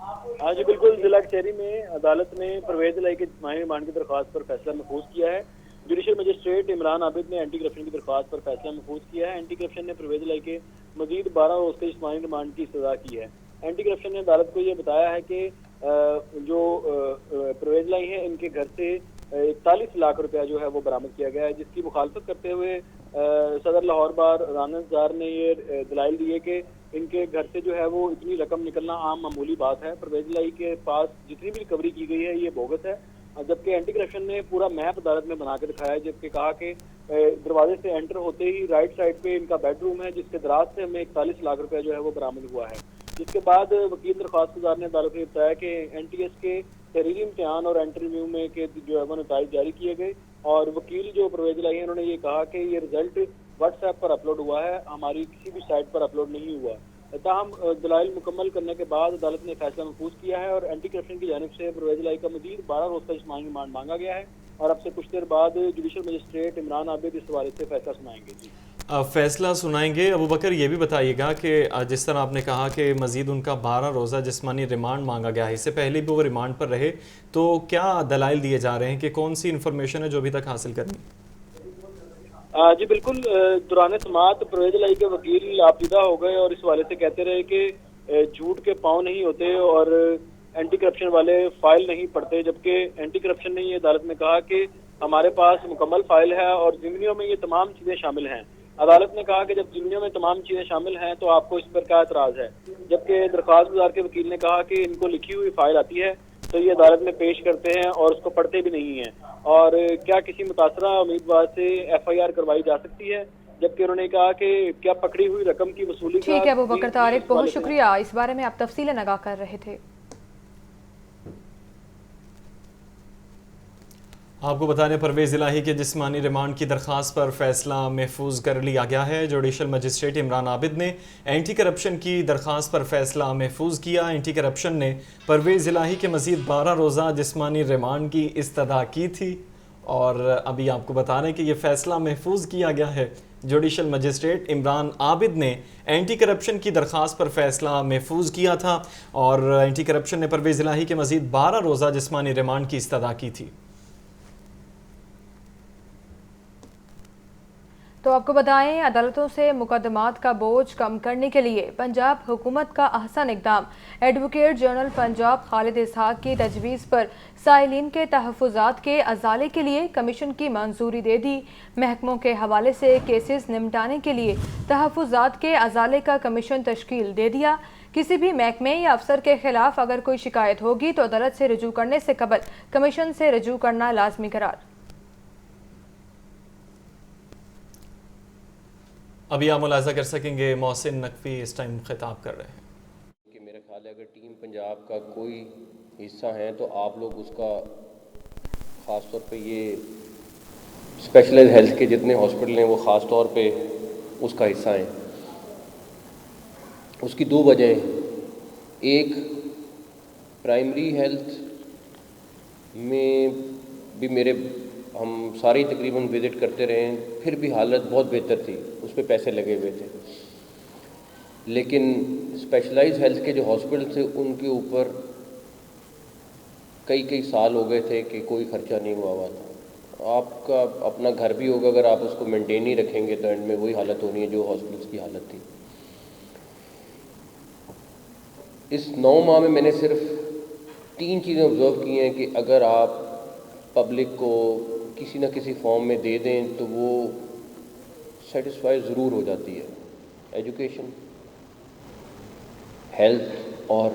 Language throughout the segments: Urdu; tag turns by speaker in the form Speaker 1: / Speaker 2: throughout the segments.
Speaker 1: ہاں جی بالکل، ضلع کچہری میں عدالت نے پرویز الہی کے جسمانی ریمانڈ کی درخواست پر فیصلہ محفوظ کیا ہے۔ جوڈیشل مجسٹریٹ عمران عابد نے اینٹی کرپشن کی درخواست پر فیصلہ محفوظ کیا ہے۔ اینٹی کرپشن نے پرویز الہی کے مزید 12 روز کے جسمانی ریمانڈ کی استدعا کی ہے۔ اینٹی کرپشن نے عدالت کو یہ بتایا ہے کہ جو پرویز الہی ہیں ان کے گھر سے 41 لاکھ روپیہ جو ہے وہ برآمد کیا گیا ہے، جس کی مخالفت کرتے ہوئے صدر لاہور بار رانا زار نے یہ دلائل دیے کہ ان کے گھر سے جو ہے وہ اتنی رقم نکلنا عام معمولی بات ہے۔ پرویز الہی کے پاس جتنی بھی ریکوری کی گئی ہے یہ بوگس ہے، جبکہ اینٹی کرپشن نے پورا میپ عدالت میں بنا کے دکھایا ہے، جبکہ کہا کہ دروازے سے انٹر ہوتے ہی رائٹ سائڈ پہ ان کا بیڈ روم ہے، جس کے دراز سے ہمیں 41 لاکھ روپے جو ہے وہ برآمد ہوا ہے۔ جس کے بعد وکیل درخواست گزار نے عدالت کو بتایا کہ این ٹی ایس کے تحریری امتحان اور انٹرویو میں کے جو ہے وہ نتائج جاری کیے گئے، اور وکیل جو پرویز الہی ہیں انہوں نے یہ کہا کہ یہ رزلٹ واٹس ایپ پر اپلوڈ ہوا ہے، ہماری کسی بھی سائٹ پر اپلوڈ نہیں ہوا۔ تاہم دلائل مکمل کرنے کے بعد عدالت نے فیصلہ محفوظ کیا ہے اور اینٹی کرپشن کی جانب سے پرویز الہی کا مزید 12 روز کا جسمانی ریمانڈ مانگا گیا ہے، اور اب سے کچھ دیر بعد جوڈیشل مجسٹریٹ عمران عابد اس حوالے سے فیصلہ سنائیں گے۔
Speaker 2: فیصلہ سنائیں گے۔ ابو بکر یہ بھی بتائیے گا کہ جس طرح آپ نے کہا کہ مزید ان کا 12 روزہ جسمانی ریمانڈ مانگا گیا ہے، اس سے پہلے بھی وہ ریمانڈ پر رہے، تو کیا دلائل دیے جا رہے ہیں کہ کون سی انفارمیشن ہے جو ابھی تک حاصل کرنی؟
Speaker 1: جی بالکل، دوران سماعت پرویز الہی کے وکیل آپیدہ ہو گئے اور اس حوالے سے کہتے رہے کہ جھوٹ کے پاؤں نہیں ہوتے اور اینٹی کرپشن والے فائل نہیں پڑھتے، جبکہ اینٹی کرپشن نے یہ عدالت میں کہا کہ ہمارے پاس مکمل فائل ہے اور ضمنیوں میں یہ تمام چیزیں شامل ہیں۔ عدالت نے کہا کہ جب ضمنیوں میں تمام چیزیں شامل ہیں تو آپ کو اس پر کیا اعتراض ہے، جبکہ درخواست گزار کے وکیل نے کہا کہ ان کو لکھی ہوئی فائل آتی ہے تو یہ عدالت میں پیش کرتے ہیں اور اس کو پڑھتے بھی نہیں ہیں، اور کیا کسی متاثرہ امیدوار سے ایف آئی آر کروائی جا سکتی ہے، جبکہ انہوں نے کہا کہ کیا پکڑی ہوئی رقم کی وصولی کا۔
Speaker 3: ٹھیک ہے ابو بکر طارق، بہت شکریہ، اس بارے میں آپ تفصیل نگاہ کر رہے تھے۔
Speaker 2: آپ کو بتانے پرویز الہی کے جسمانی ریمانڈ کی درخواست پر فیصلہ محفوظ کر لیا گیا ہے۔ جوڈیشل مجسٹریٹ عمران عابد نے اینٹی کرپشن کی درخواست پر فیصلہ محفوظ کیا۔ اینٹی کرپشن نے پرویز الہی کے مزید 12 روزہ جسمانی ریمانڈ کی استدعا کی تھی، اور ابھی آپ کو بتا رہے ہیں کہ یہ فیصلہ محفوظ کیا گیا ہے۔ جوڈیشل مجسٹریٹ عمران عابد نے اینٹی کرپشن کی درخواست پر فیصلہ محفوظ کیا تھا، اور اینٹی کرپشن نے پرویز الہی کے مزید 12 روزہ جسمانی ریمانڈ کی استدعا کی تھی۔
Speaker 3: تو آپ کو بتائیں، عدالتوں سے مقدمات کا بوجھ کم کرنے کے لیے پنجاب حکومت کا احسن اقدام۔ ایڈوکیٹ جنرل پنجاب خالد اسحاق کی تجویز پر سائلین کے تحفظات کے ازالے کے لیے کمیشن کی منظوری دے دی۔ محکموں کے حوالے سے کیسز نمٹانے کے لیے تحفظات کے ازالے کا کمیشن تشکیل دے دیا۔ کسی بھی محکمے یا افسر کے خلاف اگر کوئی شکایت ہوگی تو عدالت سے رجوع کرنے سے قبل کمیشن سے رجوع کرنا لازمی قرار۔
Speaker 2: ابھی آپ ملاحظہ کر سکیں گے محسن نقوی اس ٹائم خطاب کر رہے ہیں
Speaker 4: کہ میرا خیال ہے اگر ٹیم پنجاب کا کوئی حصہ ہیں تو آپ لوگ اس کا خاص طور پہ یہ اسپیشلائز ہیلتھ کے جتنے ہاسپٹل ہیں وہ خاص طور پہ اس کا حصہ ہیں۔ اس کی 2 وجہیں، ایک پرائمری ہیلتھ میں بھی ہم ساری تقریباً وزٹ کرتے رہے ہیں، پھر بھی حالت بہت بہتر تھی، اس پہ پیسے لگے ہوئے تھے، لیکن اسپیشلائز ہیلتھ کے جو ہاسپٹل تھے ان کے اوپر کئی سال ہو گئے تھے کہ کوئی خرچہ نہیں ہوا تھا۔ آپ کا اپنا گھر بھی ہوگا، اگر آپ اس کو مینٹین نہیں رکھیں گے تو اینڈ میں وہی حالت ہونی ہے جو ہاسپٹلس کی حالت تھی۔ اس 9 ماہ میں میں نے صرف 3 چیزیں آبزرو کی ہیں کہ اگر آپ پبلک کو کسی نہ کسی فارم میں دے دیں تو وہ سیٹسفائی ضرور ہو جاتی ہے۔ ایجوکیشن، ہیلتھ اور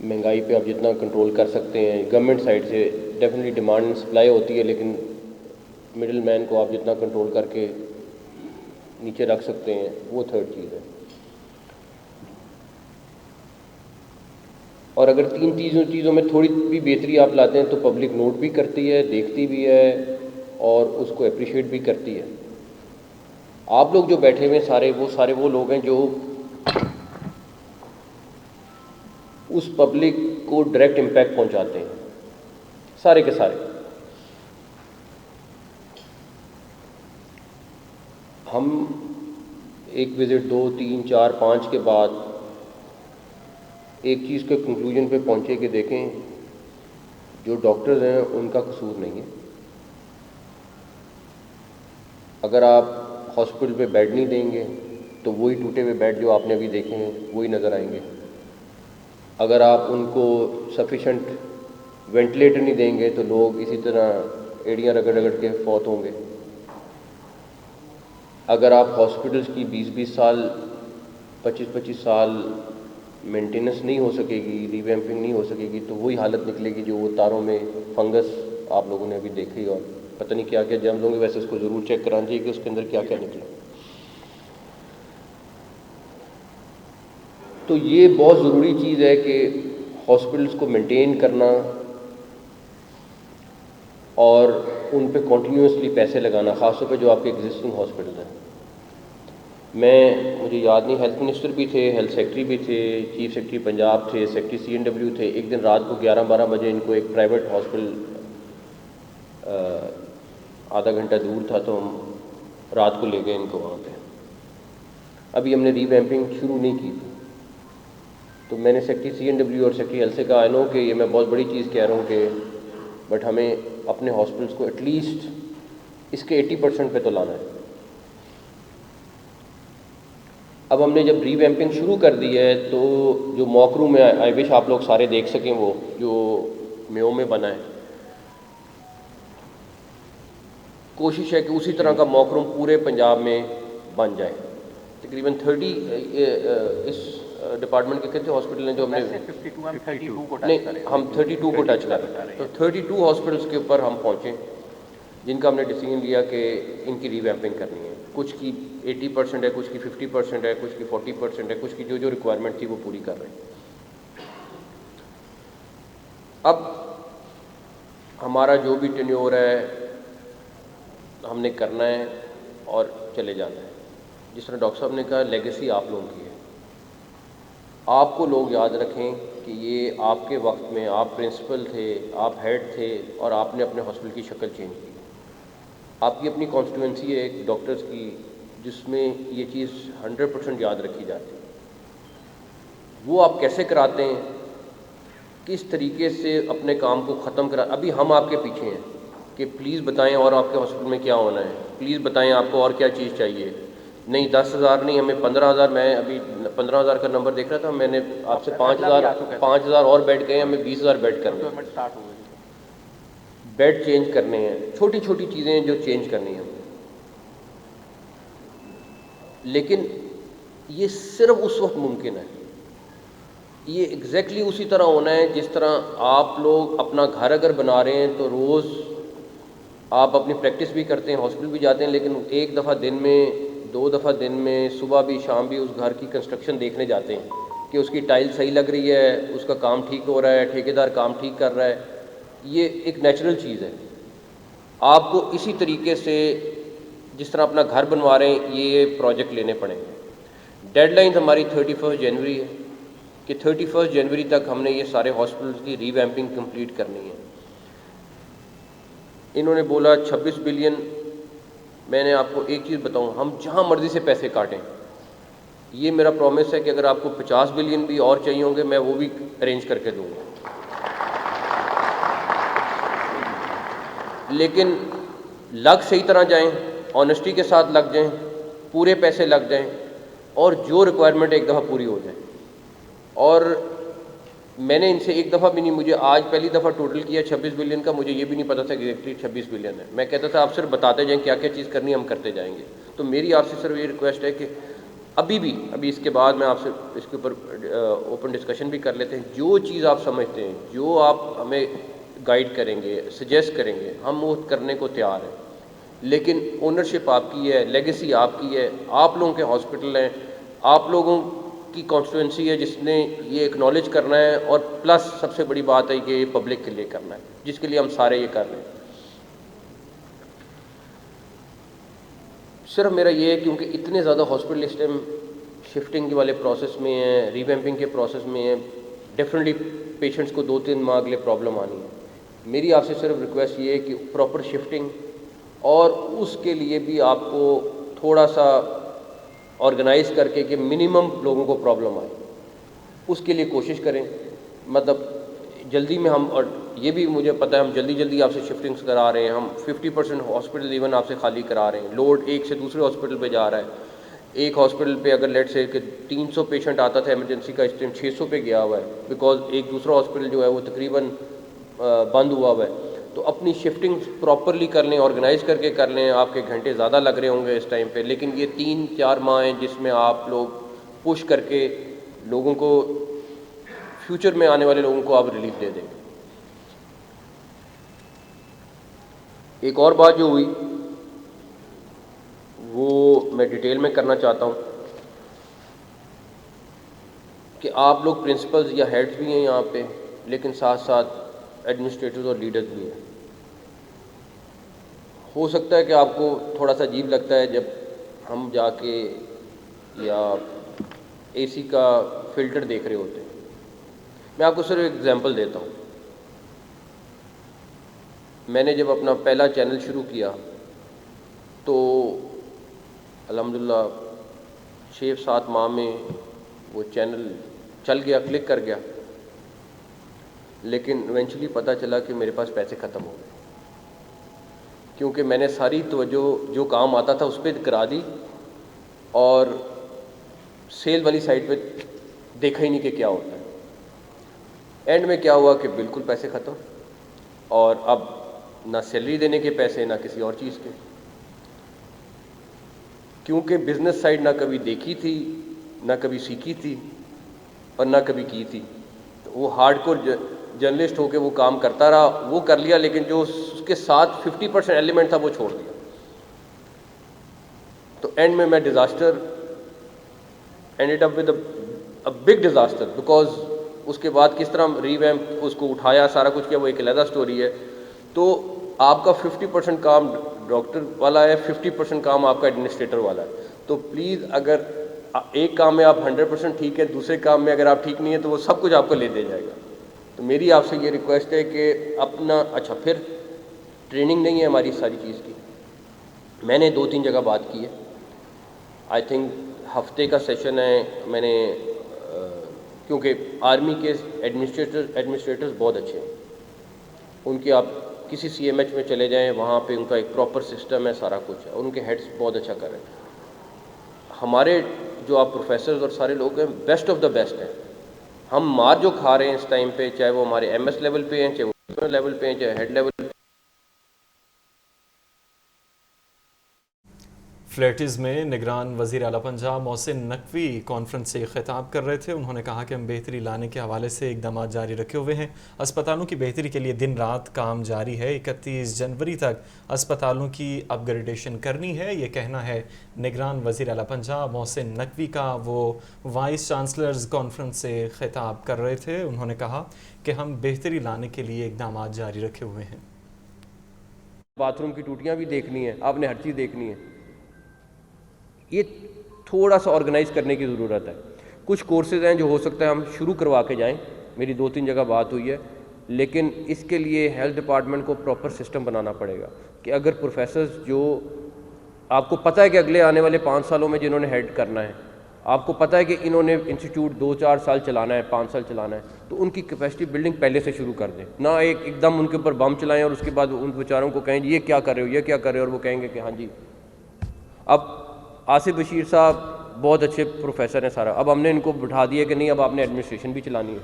Speaker 4: مہنگائی پہ آپ جتنا کنٹرول کر سکتے ہیں گورنمنٹ سائڈ سے، ڈیفینیٹلی ڈیمانڈ اینڈ سپلائی ہوتی ہے، لیکن مڈل مین کو آپ جتنا کنٹرول کر کے نیچے رکھ سکتے ہیں وہ 3rd چیز ہے۔ اور اگر 3 چیزوں میں تھوڑی بھی بہتری آپ لاتے ہیں تو پبلک نوٹ بھی کرتی ہے، دیکھتی بھی ہے اور اس کو اپریشیٹ بھی کرتی ہے۔ آپ لوگ جو بیٹھے ہوئے سارے وہ لوگ ہیں جو اس پبلک کو ڈائریکٹ امپیکٹ پہنچاتے ہیں، سارے کے سارے۔ ہم ایک وزٹ 2 3 4 5 کے بعد ایک چیز کے کنکلوژن پہ پہنچے کہ دیکھیں جو ڈاکٹرز ہیں ان کا قصور نہیں ہے. اگر آپ ہاسپٹل پہ بیڈ نہیں دیں گے تو وہی ٹوٹے ہوئے بیڈ جو آپ نے ابھی دیکھے ہیں وہی نظر آئیں گے. اگر آپ ان کو سفیشینٹ وینٹیلیٹر نہیں دیں گے تو لوگ اسی طرح ایڑیاں رگڑ رگڑ کے فوت ہوں گے. اگر آپ ہاسپٹلس کی 20-20 سال 25-25 سال مینٹیننس نہیں ہو سکے گی, ریویمپنگ نہیں ہو سکے گی, تو وہی حالت نکلے گی جو وہ تاروں میں فنگس آپ لوگوں نے ابھی دیکھی اور پتہ نہیں کیا کیا جرمز ہوں گے. ویسے اس کو ضرور چیک کرانا چاہیے کہ اس کے اندر کیا کیا نکلا. تو یہ بہت ضروری چیز ہے کہ ہاسپٹلس کو مینٹین کرنا اور ان پہ کنٹینیوسلی پیسے لگانا, خاص طور پہ جو آپ کے ایگزسٹنگ ہاسپٹل ہیں. مجھے یاد نہیں, ہیلتھ منسٹر بھی تھے, ہیلتھ سیکٹری بھی تھے, چیف سیکرٹری پنجاب تھے, سیکرٹری CNW تھے. ایک دن رات کو 11-12 بجے ان کو ایک پرائیویٹ ہاسپٹل آدھا گھنٹہ دور تھا تو ہم رات کو لے گئے ان کو وہاں پہ. ابھی ہم نے ریویمپنگ شروع نہیں کی تھی تو میں نے سیکرٹری CNW اور سیکرٹری ہیلتھ سے کہا, آئی نو کہ یہ میں بہت بڑی چیز کہہ رہا ہوں کہ بٹ ہمیں اپنے ہاسپٹلس کو ایٹ لیسٹ اس کے 80% پہ تو لانا ہے. اب ہم نے جب ریویمپنگ شروع کر دی ہے تو جو موک روم ہے, آئی وش آپ لوگ سارے دیکھ سکیں, وہ جو میو میں بنا ہے, کوشش ہے کہ اسی طرح کا موک روم پورے پنجاب میں بن جائے. تقریباً 30 اس ڈپارٹمنٹ کے کتنے ہاسپٹل ہیں جو ہم نے نہیں ہم 32 کو ٹچ کر رہے ہیں. تو 32 ہاسپٹلس کے اوپر ہم پہنچے جن کا ہم نے ڈیسیژن لیا کہ ان کی ریویمپنگ کرنی ہے. کچھ کی 80% ہے, کچھ کی 50% ہے, کچھ کی 40% ہے, کچھ کی جو ریکوائرمنٹ تھی وہ پوری کر رہے ہیں. اب ہمارا جو بھی ٹینیور ہے ہم نے کرنا ہے اور چلے جانا ہے. جس طرح ڈاکٹر صاحب نے کہا, لیگیسی آپ لوگوں کی ہے. آپ کو لوگ یاد رکھیں کہ یہ آپ کے وقت میں آپ پرنسپل تھے, آپ ہیڈ تھے اور آپ نے اپنے ہاسپٹل کی شکل چینج کی. آپ کی اپنی کانسٹیٹوئنسی ہے ایک ڈاکٹرز کی جس میں یہ چیز 100% یاد رکھی جاتی ہے. وہ آپ کیسے کراتے ہیں, کس طریقے سے اپنے کام کو ختم کرا. ابھی ہم آپ کے پیچھے ہیں کہ پلیز بتائیں اور آپ کے ہاسپٹل میں کیا ہونا ہے, پلیز بتائیں آپ کو اور کیا چیز چاہیے. نہیں 10,000 نہیں, ہمیں 15,000. میں ابھی 15,000 کا نمبر دیکھ رہا تھا, میں نے آپ سے 5,000 اور بیڈ کہے, ہمیں 20,000 بیڈ کرنے ہیں, بیڈ چینج کرنے ہیں. چھوٹی چھوٹی چیزیں جو چینج کرنی ہیں. لیکن یہ صرف اس وقت ممکن ہے, یہ ایگزیکٹلی اسی طرح ہونا ہے جس طرح آپ لوگ اپنا گھر اگر بنا رہے ہیں تو روز آپ اپنی پریکٹس بھی کرتے ہیں, ہاسپٹل بھی جاتے ہیں, لیکن ایک دفعہ دن میں 2 دفعہ دن میں صبح بھی شام بھی اس گھر کی کنسٹرکشن دیکھنے جاتے ہیں کہ اس کی ٹائل صحیح لگ رہی ہے, اس کا کام ٹھیک ہو رہا ہے, ٹھیکیدار کام ٹھیک کر رہا ہے. یہ ایک نیچرل چیز ہے. آپ کو اسی طریقے سے جس طرح اپنا گھر بنوا رہے ہیں یہ پروجیکٹ لینے پڑیں گے. ڈیڈ لائن ہماری 31 جنوری ہے کہ 31 جنوری تک ہم نے یہ سارے ہاسپٹلس کی ریویمپنگ کمپلیٹ کرنی ہے. انہوں نے بولا 26 بلین. میں نے آپ کو ایک چیز بتاؤں, ہم جہاں مرضی سے پیسے کاٹیں, یہ میرا پرومس ہے کہ اگر آپ کو 50 بلین بھی اور چاہیے ہوں گے میں وہ بھی ارینج کر کے دوں گا. لیکن لگ صحیح طرح جائیں, آنیسٹی کے ساتھ لگ جائیں, پورے پیسے لگ جائیں اور جو ریکوائرمنٹ ایک دفعہ پوری ہو جائے. اور میں نے ان سے ایک دفعہ بھی نہیں, مجھے آج پہلی دفعہ ٹوٹل کیا 26 بلین کا, مجھے یہ بھی نہیں پتا تھا کہ ایگزیکٹلی 26 بلین ہے. میں کہتا تھا آپ صرف بتاتے جائیں کیا کیا چیز کرنی ہے, ہم کرتے جائیں گے. تو میری آپ سے صرف یہ ریکویسٹ ہے کہ ابھی اس کے بعد میں آپ سے اس کے اوپر اوپن ڈسکشن بھی کر لیتے ہیں. جو چیز آپ سمجھتے ہیں, جو آپ ہمیں گائیڈ کریں گے, سجیسٹ کریں گے, ہم وہ کرنے کو تیار ہیں. لیکن اونرشپ آپ کی ہے, لیگیسی آپ کی ہے, آپ لوگوں کے ہاسپٹل ہیں, آپ لوگوں کی کانسٹیٹوئنسی ہے جس نے یہ اکنالج کرنا ہے, اور پلس سب سے بڑی بات ہے کہ یہ پبلک کے لیے کرنا ہے جس کے لیے ہم سارے یہ کر رہے ہیں. صرف میرا یہ ہے کیونکہ اتنے زیادہ ہاسپٹل اس ٹائم شفٹنگ والے پروسیس میں ہیں, ریویمپنگ کے پروسیس میں ہیں, ڈیفینیٹلی پیشنٹس کو 2-3 ماہ اگلے پرابلم آنی ہے. میری آپ سے صرف ریکویسٹ یہ ہے کہ پراپر شفٹنگ, اور اس کے لیے بھی آپ کو تھوڑا سا آرگنائز کر کے کہ منیمم لوگوں کو پرابلم آئے. اس کے لیے کوشش کریں. مطلب جلدی میں ہم, اور یہ بھی مجھے پتہ ہے ہم جلدی آپ سے شفٹنگس کرا رہے ہیں, ہم 50% ہاسپٹل ایون آپ سے خالی کرا رہے ہیں. لوڈ ایک سے دوسرے ہاسپٹل پہ جا رہا ہے. ایک ہاسپٹل پہ اگر لیٹ سے کہ 300 پیشنٹ آتا تھا ایمرجنسی کا, اس ٹائم 600 پہ گیا ہوا ہے, بیکاز ایک دوسرا ہاسپٹل جو ہے وہ تقریباً بند ہوا ہوا ہے. تو اپنی شفٹنگ پراپرلی کر لیں, آرگنائز کر کے کر لیں. آپ کے گھنٹے زیادہ لگ رہے ہوں گے اس ٹائم پہ, لیکن یہ 3-4 ماہ ہیں جس میں آپ لوگ پش کر کے لوگوں کو, فیوچر میں آنے والے لوگوں کو آپ ریلیف دے دیں. ایک اور بات جو ہوئی وہ میں ڈیٹیل میں کرنا چاہتا ہوں کہ آپ لوگ پرنسپلز یا ہیڈز بھی ہیں یہاں پہ, لیکن ساتھ ساتھ ایڈمنسٹریٹرز اور لیڈرز بھی ہیں. ہو سکتا ہے کہ آپ کو تھوڑا سا عجیب لگتا ہے جب ہم جا کے یا اے سی کا فلٹر دیکھ رہے ہوتے ہیں. میں آپ کو صرف ایک ایگزامپل دیتا ہوں. میں نے جب اپنا پہلا چینل شروع کیا تو الحمدللہ 6-7 ماہ میں وہ چینل چل گیا, کلک کر گیا, لیکن ایونچولی پتہ چلا کہ میرے پاس پیسے ختم ہو گئے, کیونکہ میں نے ساری توجہ جو کام آتا تھا اس پہ کرا دی اور سیل والی سائٹ پہ دیکھا ہی نہیں کہ کیا ہوتا ہے. اینڈ میں کیا ہوا کہ بالکل پیسے ختم, اور اب نہ سیلری دینے کے پیسے نہ کسی اور چیز کے, کیونکہ بزنس سائڈ نہ کبھی دیکھی تھی, نہ کبھی سیکھی تھی, اور نہ کبھی کی تھی. تو وہ ہارڈ کور جرنلسٹ ہو کے وہ کام کرتا رہا, وہ کر لیا, لیکن جو اس کے ساتھ 50% ایلیمنٹ تھا وہ چھوڑ دیا. تو اینڈ میں disaster end up with a big disaster, because اس کے بعد کس طرح ریویمپ اس کو اٹھایا, سارا کچھ کیا, وہ ایک علیحدہ سٹوری ہے. تو آپ کا 50% کام ڈاکٹر والا ہے, 50% کام آپ کا ایڈمنسٹریٹر والا ہے. تو پلیز اگر ایک کام میں آپ 100% ٹھیک ہے, دوسرے کام میں اگر آپ ٹھیک نہیں ہیں تو وہ سب کچھ آپ کو لے دے جائے گا. تو میری آپ سے یہ ریکویسٹ ہے کہ اپنا, اچھا پھر ٹریننگ نہیں ہے ہماری ساری چیز کی. میں نے 2-3 جگہ بات کی ہے, آئی تھنک ہفتے کا سیشن ہے. میں نے کیونکہ آرمی کے ایڈمنسٹریٹرز بہت اچھے ہیں, ان کے آپ کسی سی ایم ایچ میں چلے جائیں, وہاں پہ ان کا ایک پراپر سسٹم ہے, سارا کچھ ہے, اور ان کے ہیڈس بہت اچھا کر رہے ہیں. ہمارے جو آپ پروفیسرز اور سارے لوگ ہیں بیسٹ آف دا بیسٹ ہیں. ہم مار جو کھا رہے ہیں اس ٹائم پہ, چاہے وہ ہمارے ایم ایس لیول پہ ہیں, چاہے وہ لیول پہ ہیں, چاہے ہیڈ لیول پہ.
Speaker 2: فلیٹز میں نگران وزیر اعلیٰ پنجاب محسن نقوی کانفرنس سے خطاب کر رہے تھے. انہوں نے کہا کہ ہم بہتری لانے کے حوالے سے اقدامات جاری رکھے ہوئے ہیں. اسپتالوں کی بہتری کے لیے دن رات کام جاری ہے. 31 جنوری تک اسپتالوں کی اپ گریڈیشن کرنی ہے. یہ کہنا ہے نگران وزیر اعلیٰ پنجاب محسن نقوی کا. وہ وائس چانسلرز کانفرنس سے خطاب کر رہے تھے. انہوں نے کہا کہ ہم بہتری لانے کے لیے اقدامات جاری رکھے ہوئے ہیں.
Speaker 4: باتھ روم کی ٹوٹیاں بھی دیکھنی ہیں, آپ نے ہر چیز دیکھنی ہے. یہ تھوڑا سا آرگنائز کرنے کی ضرورت ہے. کچھ کورسز ہیں جو ہو سکتا ہے ہم شروع کروا کے جائیں, میری 2-3 جگہ بات ہوئی ہے, لیکن اس کے لیے ہیلتھ ڈپارٹمنٹ کو پراپر سسٹم بنانا پڑے گا کہ اگر پروفیسرز جو آپ کو پتہ ہے کہ اگلے آنے والے 5 سالوں میں جنہوں نے ہیڈ کرنا ہے, آپ کو پتہ ہے کہ انہوں نے انسٹیٹیوٹ 2-4 سال چلانا ہے, 5 سال چلانا ہے, تو ان کی کیپیسٹی بلڈنگ پہلے سے شروع کر دیں. نہ ایک دم ان کے اوپر بم چلائیں اور اس کے بعد ان بیچاروں کو کہیں یہ کیا کر رہے ہو, یہ کیا کر رہے ہو, اور وہ کہیں گے کہ ہاں جی. اب آصف بشیر صاحب بہت اچھے پروفیسر ہیں سارا, اب ہم نے ان کو بٹھا دیا کہ نہیں اب آپ نے ایڈمنسٹریشن بھی چلانی ہے.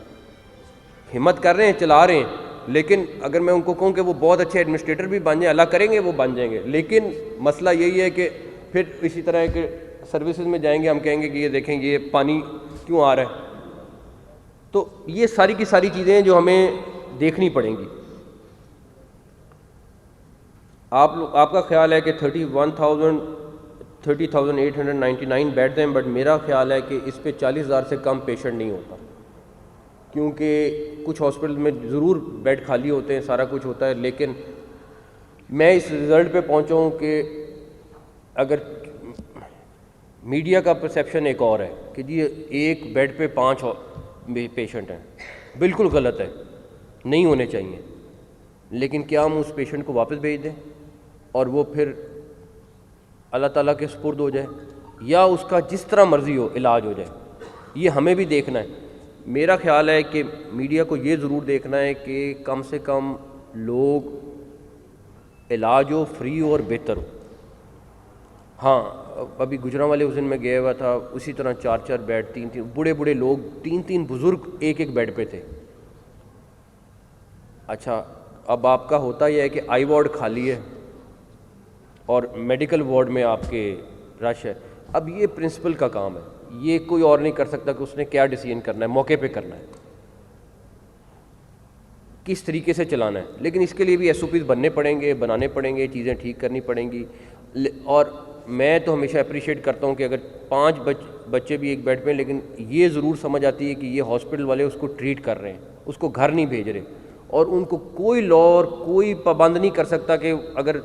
Speaker 4: ہمت کر رہے ہیں, چلا رہے ہیں, لیکن اگر میں ان کو کہوں کہ وہ بہت اچھے ایڈمنسٹریٹر بھی بن جائیں, اللہ کریں گے وہ بن جائیں گے, لیکن مسئلہ یہی ہے کہ پھر اسی طرح ہے کہ سروسز میں جائیں گے, ہم کہیں گے کہ یہ دیکھیں یہ پانی کیوں آ رہا ہے. تو یہ ساری کی ساری چیزیں ہیں جو ہمیں دیکھنی پڑیں گی. آپ کا خیال ہے کہ 30,899 بیڈ ہیں, بٹ میرا خیال ہے کہ اس پہ 40,000 سے کم پیشنٹ نہیں ہوتا, کیونکہ کچھ ہاسپٹل میں ضرور بیڈ خالی ہوتے ہیں, سارا کچھ ہوتا ہے, لیکن میں اس رزلٹ پہ پہنچا ہوں کہ اگر میڈیا کا پرسیپشن ایک اور ہے کہ جی ایک بیڈ پہ 5 پیشنٹ ہیں, بالکل غلط ہے, نہیں ہونے چاہیے. لیکن کیا ہم اس پیشنٹ کو واپس بھیج دیں اور وہ پھر اللہ تعالیٰ کے سپرد ہو جائے, یا اس کا جس طرح مرضی ہو علاج ہو جائے, یہ ہمیں بھی دیکھنا ہے. میرا خیال ہے کہ میڈیا کو یہ ضرور دیکھنا ہے کہ کم سے کم لوگ علاج ہو فری اور بہتر ہو. ہاں ابھی گجرانوالے اس دن میں گیا ہوا تھا, اسی طرح 4 بیڈ 3 بوڑھے لوگ 3 بزرگ ایک بیڈ پہ تھے. اچھا اب آپ کا ہوتا یہ ہے کہ آئی وارڈ خالی ہے اور میڈیکل وارڈ میں آپ کے رش ہے. اب یہ پرنسپل کا کام ہے, یہ کوئی اور نہیں کر سکتا کہ اس نے کیا ڈیسیژن کرنا ہے, موقع پہ کرنا ہے, کس طریقے سے چلانا ہے. لیکن اس کے لیے بھی SOPs بننے پڑیں گے, بنانے پڑیں گے, چیزیں ٹھیک کرنی پڑیں گی. اور میں تو ہمیشہ اپریشیٹ کرتا ہوں کہ اگر 5 بچے بھی ایک بیڈ پہ ہیں, لیکن یہ ضرور سمجھ آتی ہے کہ یہ ہاسپٹل والے اس کو ٹریٹ کر رہے ہیں, اس کو گھر نہیں بھیج رہے, اور ان کو کوئی لا اور کوئی پابند نہیں کر سکتا کہ اگر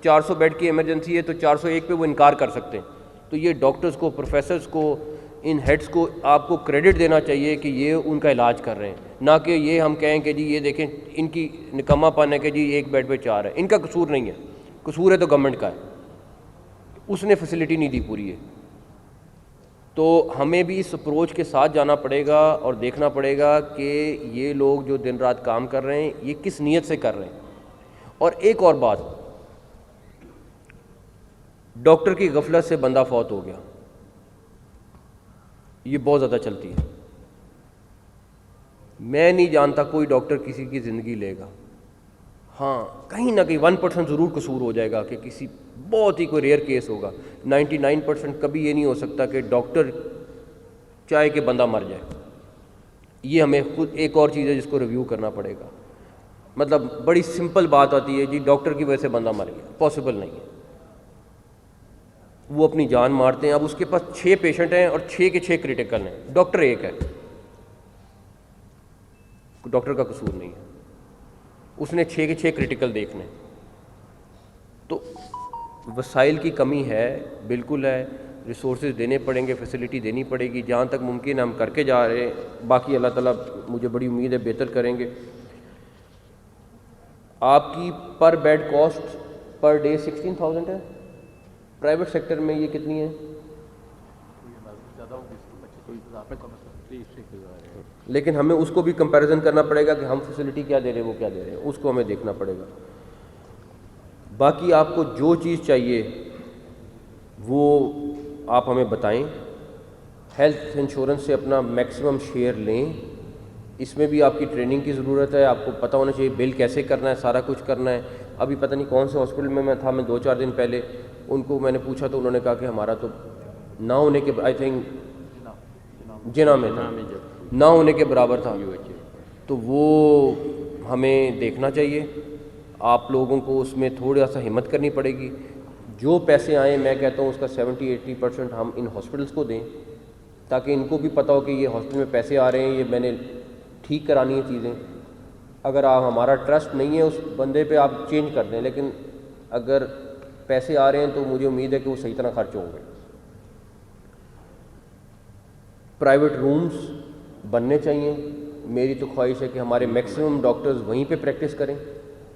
Speaker 4: 400 بیڈ کی ایمرجنسی ہے تو 401 پہ وہ انکار کر سکتے ہیں. تو یہ ڈاکٹرز کو, پروفیسرز کو, ان ہیڈز کو آپ کو کریڈٹ دینا چاہیے کہ یہ ان کا علاج کر رہے ہیں, نہ کہ یہ ہم کہیں کہ جی یہ دیکھیں ان کی نکما پن ہے کہ جی ایک بیڈ پہ 4 ہے. ان کا قصور نہیں ہے, قصور ہے تو گورنمنٹ کا ہے, اس نے فیسلٹی نہیں دی پوری ہے. تو ہمیں بھی اس اپروچ کے ساتھ جانا پڑے گا اور دیکھنا پڑے گا کہ یہ لوگ جو دن رات کام کر رہے ہیں یہ کس نیت سے کر رہے ہیں. اور ایک اور بات, ڈاکٹر کی غفلت سے بندہ فوت ہو گیا, یہ بہت زیادہ چلتی ہے. میں نہیں جانتا کوئی ڈاکٹر کسی کی زندگی لے گا. ہاں کہیں نہ کہیں 1% ضرور قصور ہو جائے گا کہ کسی بہت ہی کوئی ریئر کیس ہوگا. 99% کبھی یہ نہیں ہو سکتا کہ ڈاکٹر چاہے کہ بندہ مر جائے. یہ ہمیں خود ایک اور چیز ہے جس کو ریویو کرنا پڑے گا. مطلب بڑی سمپل بات آتی ہے جی ڈاکٹر کی وجہ سے بندہ مر گیا, پاسبل نہیں ہے. وہ اپنی جان مارتے ہیں. اب اس کے پاس 6 پیشنٹ ہیں اور 6 کے 6 کریٹیکل ہیں, ڈاکٹر ایک ہے, ڈاکٹر کا قصور نہیں ہے, اس نے 6 کے 6 کریٹیکل دیکھنے. تو وسائل کی کمی ہے, بالکل ہے, ریسورسز دینے پڑیں گے, فیسلٹی دینی پڑے گی, جہاں تک ممکن ہے ہم کر کے جا رہے ہیں. باقی اللہ تعالیٰ مجھے بڑی امید ہے بہتر کریں گے. آپ کی پر بیڈ کاسٹ پر ڈے 16,000 ہے, پرائیویٹ سیکٹر میں یہ کتنی ہے؟ لیکن ہمیں اس کو بھی کمپیریزن کرنا پڑے گا کہ ہم فیسلٹی کیا دے رہے ہیں, وہ کیا دے رہے ہیں, اس کو ہمیں دیکھنا پڑے گا. باقی آپ کو جو چیز چاہیے وہ آپ ہمیں بتائیں. ہیلتھ انشورنس سے اپنا میکسیمم شیئر لیں, اس میں بھی آپ کی ٹریننگ کی ضرورت ہے. آپ کو پتہ ہونا چاہیے بل کیسے کرنا ہے, سارا کچھ کرنا ہے. ابھی پتہ نہیں کون سے ہاسپٹل میں تھا, میں 2-4 دن پہلے ان کو میں نے پوچھا تو انہوں نے کہا کہ ہمارا تو نہ ہونے کے, آئی تھنک جنا میں تھا, نہ ہونے کے برابر تھا. تو وہ ہمیں دیکھنا چاہیے. آپ لوگوں کو اس میں تھوڑا سا ہمت کرنی پڑے گی. جو پیسے آئیں میں کہتا ہوں اس کا 70-80% ہم ان ہاسپٹلس کو دیں, تاکہ ان کو بھی پتہ ہو کہ یہ ہاسپٹل میں پیسے آ رہے ہیں, یہ میں نے ٹھیک کرانی ہیں چیزیں. اگر آپ ہمارا ٹرسٹ نہیں ہے اس بندے پہ, آپ چینج کر دیں, لیکن اگر پیسے آ رہے ہیں تو مجھے امید ہے کہ وہ صحیح طرح خرچ ہوں گے. پرائیویٹ رومز بننے چاہیے. میری تو خواہش ہے کہ ہمارے میکسیمم ڈاکٹرز وہیں پہ پریکٹس کریں,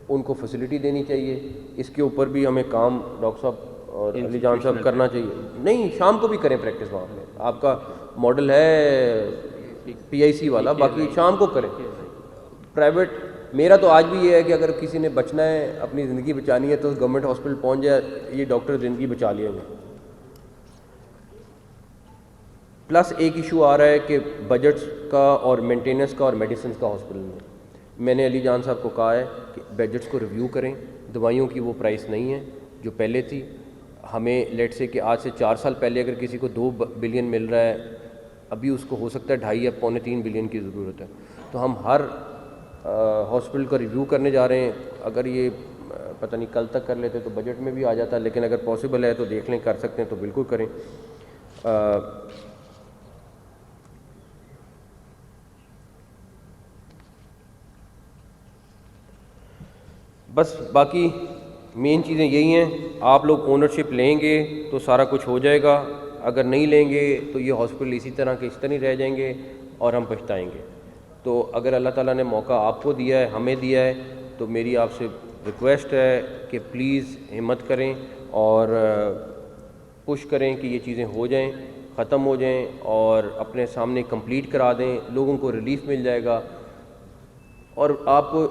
Speaker 4: ان کو فیسلٹی دینی چاہیے. اس کے اوپر بھی ہمیں کام ڈاکٹر صاحب اور علی جان صاحب کرنا چاہیے. نہیں, شام کو بھی کریں پریکٹس وہاں پہ. آپ کا ماڈل ہے PIC والا, باقی شام کو کریں پرائیویٹ. میرا تو آج بھی یہ ہے کہ اگر کسی نے بچنا ہے, اپنی زندگی بچانی ہے, تو گورنمنٹ ہاسپٹل پہنچ جائے, یہ ڈاکٹر زندگی بچا لیا گیا. پلس ایک ایشو آ رہا ہے کہ بجٹس کا اور مینٹیننس کا اور میڈیسنس کا ہاسپٹل میں. میں نے علی جان صاحب کو کہا ہے کہ بجٹس کو ریویو کریں. دوائیوں کی وہ پرائس نہیں ہے جو پہلے تھی. ہمیں لیٹ سے کہ آج سے 4 سال پہلے اگر کسی کو 2 بلین مل رہا ہے, ابھی اس کو ہو سکتا ہے 2.5 یا 2.25 بلین کی ضرورت ہے. تو ہم ہر ہاسپٹل کا ریویو کرنے جا رہے ہیں. اگر یہ پتہ نہیں کل تک کر لیتے تو بجٹ میں بھی آ جاتا, لیکن اگر پاسبل ہے تو دیکھ لیں, کر سکتے ہیں تو بالکل کریں. بس باقی مین چیزیں یہی ہیں. آپ لوگ اونرشپ لیں گے تو سارا کچھ ہو جائے گا. اگر نہیں لیں گے تو یہ ہاسپٹل اسی طرح کے اس طرح ہی رہ جائیں گے اور ہم پچھتائیں گے. تو اگر اللہ تعالیٰ نے موقع آپ کو دیا ہے, ہمیں دیا ہے, تو میری آپ سے ریکویسٹ ہے کہ پلیز ہمت کریں اور پش کریں کہ یہ چیزیں ہو جائیں. ختم ہو جائیں اور اپنے سامنے کمپلیٹ کرا دیں, لوگوں کو ریلیف مل جائے گا. اور آپ کو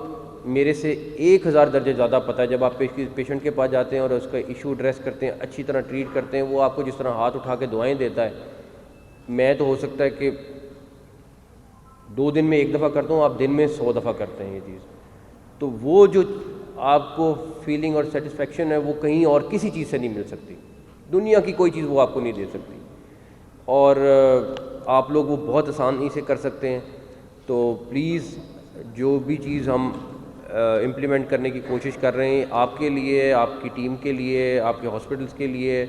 Speaker 4: میرے سے 1000 درجے زیادہ پتہ ہے, جب آپ پیشنٹ کے پاس جاتے ہیں اور اس کا ایشو ایڈریس کرتے ہیں, اچھی طرح ٹریٹ کرتے ہیں, وہ آپ کو جس طرح ہاتھ اٹھا کے دعائیں دیتا ہے, میں تو ہو سکتا ہے کہ 2 دن میں 1 دفعہ کرتا ہوں, آپ دن میں 100 دفعہ کرتے ہیں یہ چیز. تو وہ جو آپ کو فیلنگ اور سیٹسفیکشن ہے وہ کہیں اور کسی چیز سے نہیں مل سکتی, دنیا کی کوئی چیز وہ آپ کو نہیں دے سکتی. اور آپ لوگ وہ بہت آسانی سے کر سکتے ہیں. تو پلیز جو بھی چیز ہم امپلیمنٹ کرنے کی کوشش کر رہے ہیں آپ کے لیے, آپ کی ٹیم کے لیے, آپ کے ہاسپٹلس کے لیے,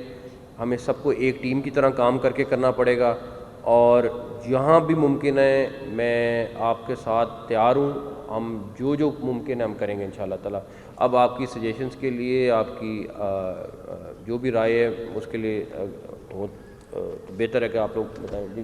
Speaker 4: ہمیں سب کو ایک ٹیم کی طرح کام کر کے کرنا پڑے گا. اور جہاں بھی ممکن ہے میں آپ کے ساتھ تیار ہوں, ہم جو ممکن ہے ہم کریں گے انشاءاللہ تعالی. اب آپ کی سجیشنز کے لیے, آپ کی جو بھی رائے ہے اس کے لیے بہت بہتر ہے کہ آپ لوگ بتائیں. جی